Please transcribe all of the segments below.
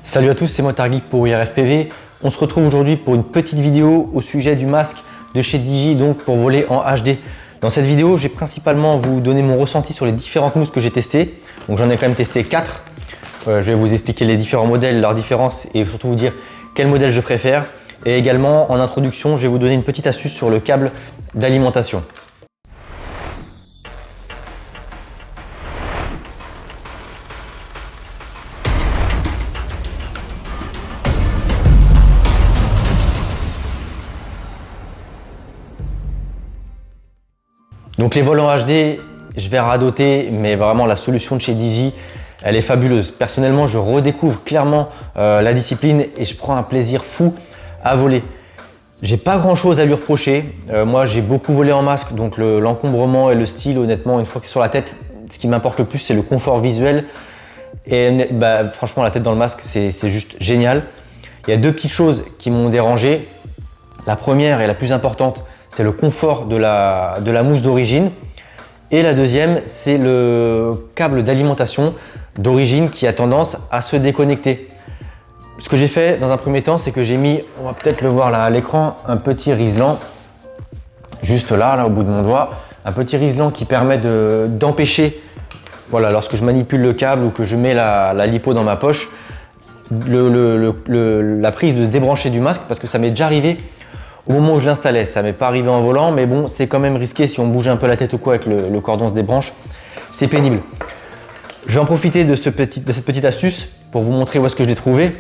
Salut à tous, c'est Motard Geek pour IRFPV. On se retrouve aujourd'hui pour une petite vidéo au sujet du masque de chez Digi, donc pour voler en HD. Dans cette vidéo, je vais principalement vous donner mon ressenti sur les différentes mousses que j'ai testées. Donc j'en ai quand même testé 4. Je vais vous expliquer les différents modèles, leurs différences et surtout vous dire quel modèle je préfère. Et également en introduction, je vais vous donner une petite astuce sur le câble d'alimentation. Donc les vols en HD, je vais radoter, mais vraiment la solution de chez Digi, elle est fabuleuse. Personnellement, je redécouvre clairement la discipline et je prends un plaisir fou à voler. J'ai pas grand chose à lui reprocher. Moi, j'ai beaucoup volé en masque, donc l'encombrement et le style, honnêtement, une fois que c'est sur la tête, ce qui m'importe le plus, c'est le confort visuel. Et franchement, la tête dans le masque, c'est juste génial. Il y a deux petites choses qui m'ont dérangé. La première et la plus importante, c'est le confort de la mousse d'origine. Et la deuxième, c'est le câble d'alimentation d'origine qui a tendance à se déconnecter. Ce que j'ai fait dans un premier temps, c'est que j'ai mis, on va peut-être le voir là à l'écran, un petit riselant, juste là au bout de mon doigt, un petit riselant qui permet d'empêcher, voilà, lorsque je manipule le câble ou que je mets la lipo dans ma poche, la prise de se débrancher du masque, parce que ça m'est déjà arrivé au moment où je l'installais. Ça m'est pas arrivé en volant, mais bon, c'est quand même risqué si on bouge un peu la tête ou quoi avec le cordon se débranche, c'est pénible. Je vais en profiter de cette petite astuce pour vous montrer où est-ce que je l'ai trouvé.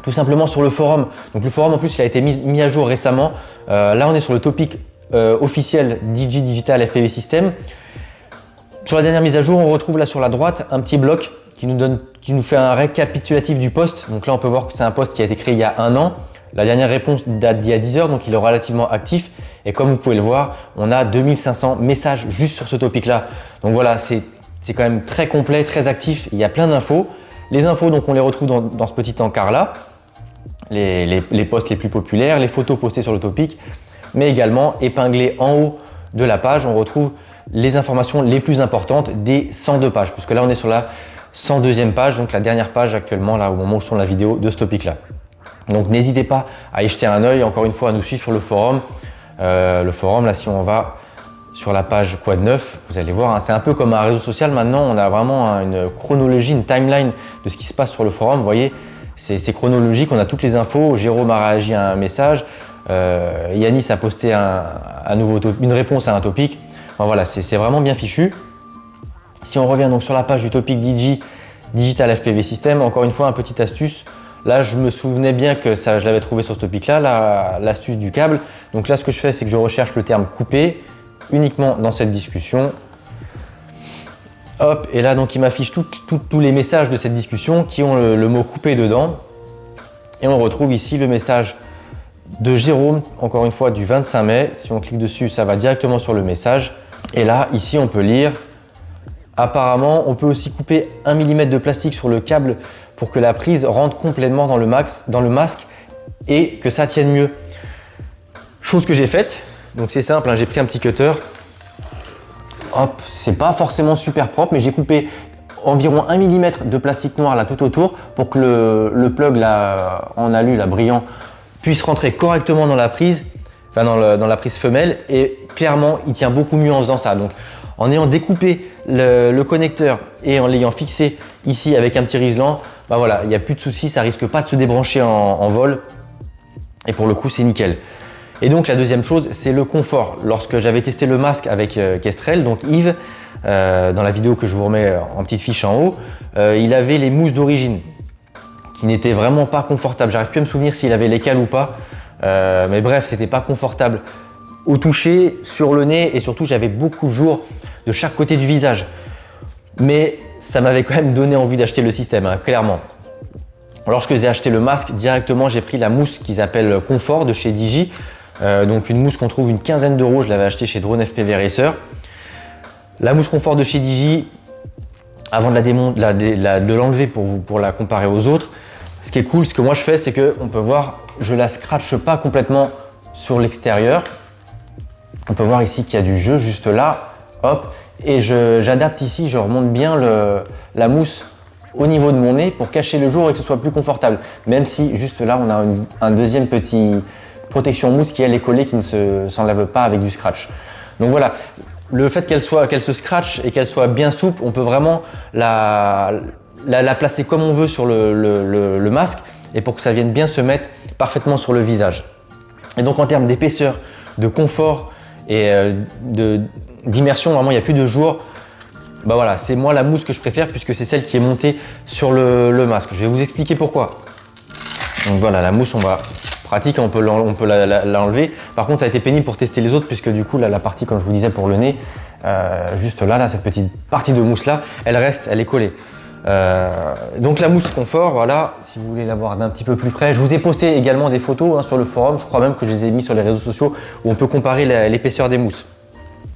Tout simplement sur le forum. Donc le forum en plus il a été mis à jour récemment. Là on est sur le topic officiel Digi Digital FPV System. Sur la dernière mise à jour, on retrouve là sur la droite un petit bloc qui nous fait un récapitulatif du post. Donc là on peut voir que c'est un post qui a été créé il y a 1 an. La dernière réponse date d'il y a 10 heures, donc il est relativement actif. Et comme vous pouvez le voir, on a 2500 messages juste sur ce topic là. Donc voilà, c'est quand même très complet, très actif. Il y a plein d'infos. Les infos, donc on les retrouve dans ce petit encart là. Les posts les plus populaires, les photos postées sur le topic, mais également épinglées en haut de la page, on retrouve les informations les plus importantes des 102 pages, puisque là on est sur la 102e page, donc la dernière page actuellement, là au moment où je tourne la vidéo de ce topic là. Donc n'hésitez pas à y jeter un œil, encore une fois à nous suivre sur le forum. Le forum, là si on va sur la page Quad 9, vous allez voir, hein, c'est un peu comme un réseau social maintenant, on a vraiment une chronologie, une timeline de ce qui se passe sur le forum, vous voyez. C'est chronologique, on a toutes les infos. Jérôme a réagi à un message, Yanis a posté une réponse à un topic. Enfin, voilà, c'est vraiment bien fichu. Si on revient donc sur la page du topic Digi Digital FPV System, encore une fois, une petite astuce. Là, je me souvenais bien que ça, je l'avais trouvé sur ce topic-là, l'astuce du câble. Donc là, ce que je fais, c'est que je recherche le terme coupé uniquement dans cette discussion. Hop, et là donc il m'affiche tous les messages de cette discussion qui ont le mot coupé dedans. Et on retrouve ici le message de Jérôme, encore une fois du 25 mai. Si on clique dessus, ça va directement sur le message. Et là, ici, on peut lire. Apparemment, on peut aussi couper 1 mm de plastique sur le câble pour que la prise rentre complètement dans le masque et que ça tienne mieux. Chose que j'ai faite. Donc c'est simple, hein, j'ai pris un petit cutter. Hop, c'est pas forcément super propre, mais j'ai coupé environ 1 mm de plastique noir là tout autour pour que le plug là, en alu là, brillant puisse rentrer correctement dans la prise, enfin dans la prise femelle, et clairement il tient beaucoup mieux en faisant ça. Donc en ayant découpé le connecteur et en l'ayant fixé ici avec un petit riselant, bah voilà, il n'y a plus de soucis, ça risque pas de se débrancher en vol, et pour le coup c'est nickel. Et donc la deuxième chose, c'est le confort. Lorsque j'avais testé le masque avec Kestrel, donc Yves, dans la vidéo que je vous remets en petite fiche en haut, il avait les mousses d'origine qui n'étaient vraiment pas confortables. J'arrive plus à me souvenir s'il avait les cales ou pas, mais bref, c'était pas confortable au toucher, sur le nez, et surtout j'avais beaucoup de jours de chaque côté du visage. Mais ça m'avait quand même donné envie d'acheter le système, hein, clairement. Lorsque j'ai acheté le masque, directement j'ai pris la mousse qu'ils appellent Confort de chez Digi. Donc une mousse qu'on trouve une quinzaine d'euros, je l'avais acheté chez Drone FPV Racer. La mousse Confort de chez Digi, avant de l'enlever pour la comparer aux autres, ce qui est cool, ce que moi je fais, c'est que on peut voir, je la scratche pas complètement sur l'extérieur. On peut voir ici qu'il y a du jeu juste là, hop, et j'adapte ici, je remonte bien la mousse au niveau de mon nez pour cacher le jour et que ce soit plus confortable. Même si juste là, on a un deuxième petit protection mousse qui elle est collée, qui ne s'enlève pas avec du scratch. Donc voilà, le fait qu'elle se scratch et qu'elle soit bien souple, on peut vraiment la placer comme on veut sur le masque et pour que ça vienne bien se mettre parfaitement sur le visage. Et donc en termes d'épaisseur, de confort et d'immersion, vraiment il n'y a plus de jour. Bah voilà, c'est moi la mousse que je préfère puisque c'est celle qui est montée sur le masque. Je vais vous expliquer pourquoi. Donc voilà, la mousse, on va pratique, on peut l'enlever. Par contre, ça a été pénible pour tester les autres puisque du coup, là, la partie, comme je vous disais, pour le nez, juste là, cette petite partie de mousse là, elle reste, elle est collée. Donc la mousse confort, voilà, si vous voulez la voir d'un petit peu plus près. Je vous ai posté également des photos sur le forum, je crois même que je les ai mis sur les réseaux sociaux où on peut comparer l'épaisseur des mousses.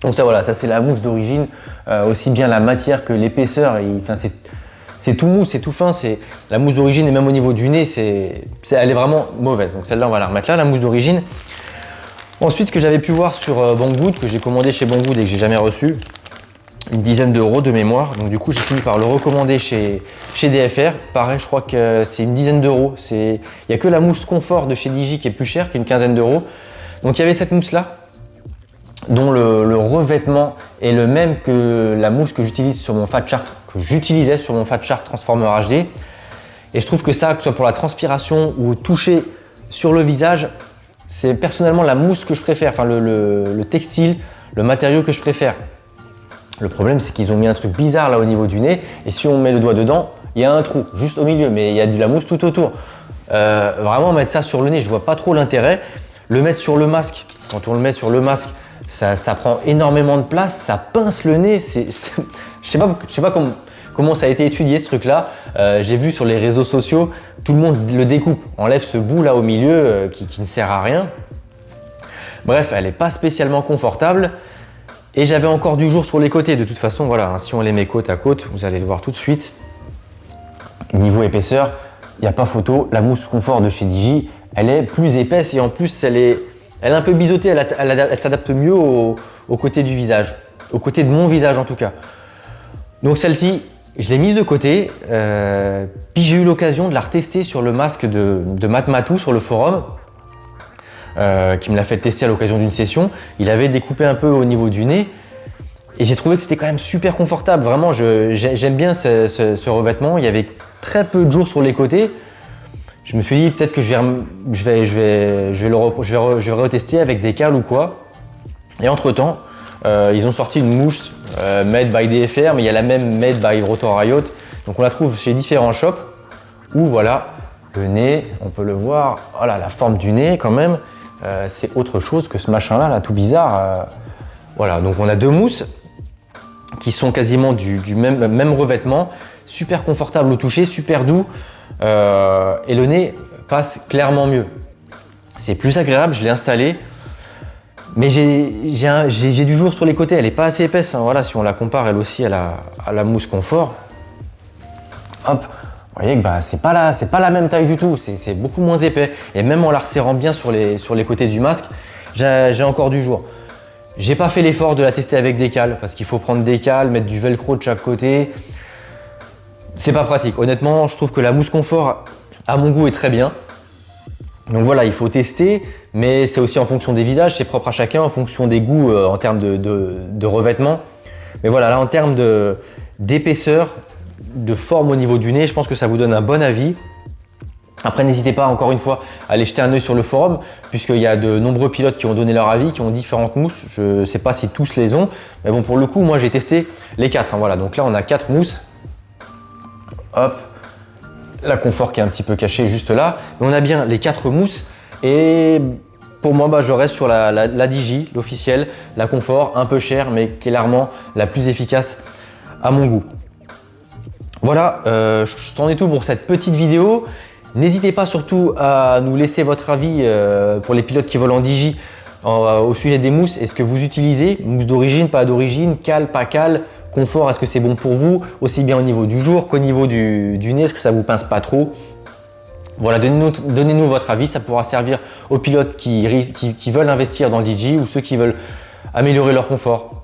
Donc ça voilà, ça c'est la mousse d'origine, aussi bien la matière que l'épaisseur, c'est tout mou, c'est tout fin, c'est la mousse d'origine et même au niveau du nez, elle est vraiment mauvaise. Donc celle-là on va la remettre là, la mousse d'origine. Ensuite, ce que j'avais pu voir sur Banggood, que j'ai commandé chez Banggood et que j'ai jamais reçu, une dizaine d'euros de mémoire. Donc du coup, j'ai fini par le recommander chez DFR. Pareil, je crois que c'est une dizaine d'euros. Il n'y a que la mousse confort de chez Digi qui est plus chère, qui est une quinzaine d'euros. Donc il y avait cette mousse-là, dont le revêtement est le même que la mousse que j'utilisais sur mon Fat Shark Transformer HD. Et je trouve que ça, que ce soit pour la transpiration ou au toucher sur le visage, c'est personnellement la mousse que je préfère, enfin le textile, le matériau que je préfère. Le problème, c'est qu'ils ont mis un truc bizarre là au niveau du nez, et si on met le doigt dedans, il y a un trou juste au milieu, mais il y a de la mousse tout autour. Vraiment mettre ça sur le nez, je vois pas trop l'intérêt. Le mettre sur le masque, quand on le met sur le masque, ça prend énormément de place, ça pince le nez. Je sais pas comment ça a été étudié ce truc-là. J'ai vu sur les réseaux sociaux, tout le monde le découpe, enlève ce bout là au milieu qui ne sert à rien. Bref, elle n'est pas spécialement confortable. Et j'avais encore du jour sur les côtés. De toute façon, voilà, si on les met côte à côte, vous allez le voir tout de suite. Niveau épaisseur, il n'y a pas photo. La mousse confort de chez Digi, elle est plus épaisse et en plus, elle est un peu biseautée. Elle s'adapte mieux au côté du visage, au côté de mon visage en tout cas. Donc celle-ci, je l'ai mise de côté. Puis j'ai eu l'occasion de la retester sur le masque de Matmatou sur le forum. Qui me l'a fait tester à l'occasion d'une session. Il avait découpé un peu au niveau du nez et j'ai trouvé que c'était quand même super confortable. Vraiment, j'aime bien ce revêtement. Il y avait très peu de jours sur les côtés. Je me suis dit peut-être que je vais retester avec des cales ou quoi. Et entre temps, ils ont sorti une mousse made by DFR, mais il y a la même made by Rotor Riot. Donc on la trouve chez différents shops où voilà, le nez, on peut le voir, voilà la forme du nez quand même. C'est autre chose que ce machin là tout bizarre. Voilà, donc on a deux mousses qui sont quasiment du même revêtement, super confortable au toucher, super doux, et le nez passe clairement mieux. C'est plus agréable, je l'ai installé, mais j'ai du jour sur les côtés, elle n'est pas assez épaisse, hein. Voilà, si on la compare elle aussi à la mousse confort, hop. Vous voyez que c'est pas la même taille du tout, c'est beaucoup moins épais. Et même en la resserrant bien sur les côtés du masque, j'ai encore du jour. J'ai pas fait l'effort de la tester avec des cales parce qu'il faut prendre des cales, mettre du velcro de chaque côté. C'est pas pratique. Honnêtement, je trouve que la mousse confort, à mon goût, est très bien. Donc voilà, il faut tester, mais c'est aussi en fonction des visages, c'est propre à chacun, en fonction des goûts en termes de revêtement. Mais voilà, là en termes d'épaisseur, de forme au niveau du nez, je pense que ça vous donne un bon avis. Après, n'hésitez pas encore une fois à aller jeter un œil sur le forum, puisqu'il y a de nombreux pilotes qui ont donné leur avis, qui ont différentes mousses. Je ne sais pas si tous les ont, mais bon, pour le coup, moi j'ai testé les 4. Hein, voilà, donc là on a 4 mousses. Hop, la confort qui est un petit peu cachée juste là. Mais on a bien les 4 mousses. Et pour moi, je reste sur la Digi, l'officielle, la confort, un peu chère, mais clairement la plus efficace à mon goût. Voilà, c'en est tout pour cette petite vidéo. N'hésitez pas surtout à nous laisser votre avis pour les pilotes qui volent en Digi au sujet des mousses. Est-ce que vous utilisez mousse d'origine, pas d'origine, cale, pas cale, confort, est-ce que c'est bon pour vous, aussi bien au niveau du jour qu'au niveau du nez, est-ce que ça vous pince pas trop? Voilà, donnez-nous votre avis, ça pourra servir aux pilotes qui veulent investir dans le Digi ou ceux qui veulent améliorer leur confort.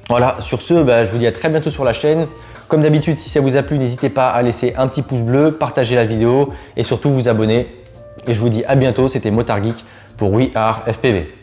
Voilà, sur ce, je vous dis à très bientôt sur la chaîne. Comme d'habitude, si ça vous a plu, n'hésitez pas à laisser un petit pouce bleu, partager la vidéo et surtout vous abonner. Et je vous dis à bientôt, c'était Motard Geek pour We Are FPV.